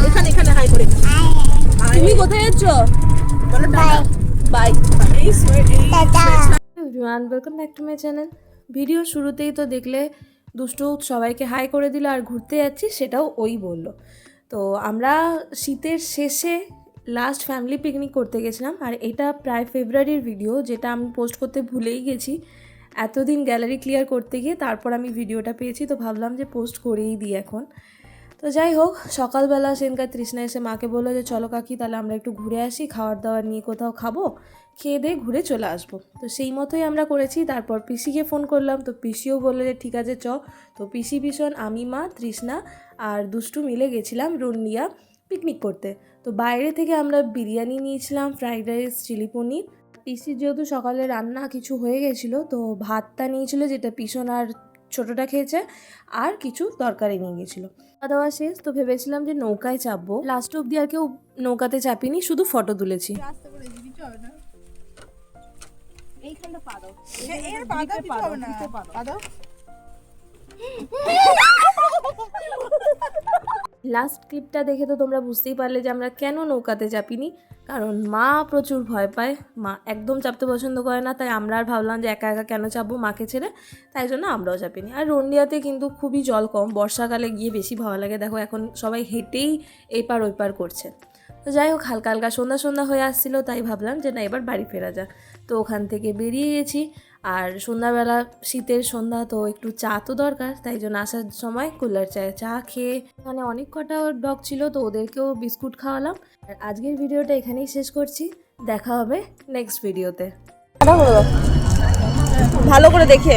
এখানে এখানে হাই করে তুমি কোথায় যাচ্ছ বলো টাটা বাই এই everyone welcome back to my channel. ভিডিওর শুরুতেই তো দেখলে দুষ্টু সবাইকে হাই করে দিল আর ঘুরতে যাচ্ছি সেটাও ওই বলল। তো আমরা শীতের শেষে লাস্ট ফ্যামিলি পিকনিক করতে গেছিলাম আর এটা প্রায় ফেব্রুয়ারির ভিডিও, যেটা আমি পোস্ট করতে ভুলেই গেছি এতদিন গ্যালারি ক্লিয়ার করতে গিয়ে। তারপর আমি ভিডিওটা পেয়েছি তো ভাবলাম যে পোস্ট করেই দিই এখন। তো যাই হোক, সকালবেলা সেনকার তৃষ্ণা এসে মাকে বললো যে চলো কাকি তাহলে আমরা একটু ঘুরে আসি, খাওয়ার দাওয়ার নিয়ে কোথাও খাবো, খেয়ে দিয়ে ঘুরে চলে আসবো। তো সেই মতোই আমরা করেছি। তারপর পিসিকে ফোন করলাম, তো পিসিও বললো যে ঠিক আছে চ। তো পিসি ভীষণ, আমি, মা, তৃষ্ণা আর দুষ্টু মিলে গেছিলাম রুন্ডিয়া পিকনিক করতে। তো বাইরে থেকে আমরা বিরিয়ানি নিয়েছিলাম, ফ্রাইড রাইস, চিলি পনির। পিসির যেহেতু সকালে রান্না কিছু হয়ে গেছিলো তো ভাতটা নিয়েছিল, যেটা পিসন আর ছোটোটা খেয়েছে, আর কিছু তরকারি নিয়ে গেছিলো। খাওয়া দাওয়া শেষ, তো ভেবেছিলাম যে নৌকায় চাপবো। লাস্ট অব্দি আর কেউ নৌকাতে চাপিনি, শুধু ফটো তুলেছি। লাস্ট ক্লিপটা দেখে তো তোমরা বুঝতেই পারলে যে আমরা কেন নৌকাতে চাপিনি, কারণ মা প্রচুর ভয় পায়, মা একদম চাপতে পছন্দ করে না। তাই আমরা আর ভাবলাম যে একা একা কেন চাপবো মাকে ছেড়ে, তাই জন্য আমরাও চাপিনি। আর রন্ডিয়াতে কিন্তু খুবই জল কম, বর্ষাকালে গিয়ে বেশি ভালো লাগে। দেখো এখন সবাই হেঁটেই এই পার ওই পার করছে। তো যাই হোক, হালকা হালকা সন্ধ্যা সন্ধ্যা হয়ে আসছিলো, তাই ভাবলাম যে না এবার বাড়ি ফেরা যাক। তো ওখান থেকে বেরিয়ে গেছি। আর সন্ধ্যাবেলা শীতের সন্ধ্যা তো একটু চা তো দরকার, তাই জন্য আসার সময় কুলার চায়ে চা খেয়ে, মানে অনেক কটা ডগ ছিল তো ওদেরকেও বিস্কুট খাওয়ালাম। আর আজকের ভিডিওটা এখানেই শেষ করছি, দেখা হবে নেক্সট ভিডিওতে। ভালো করে দেখে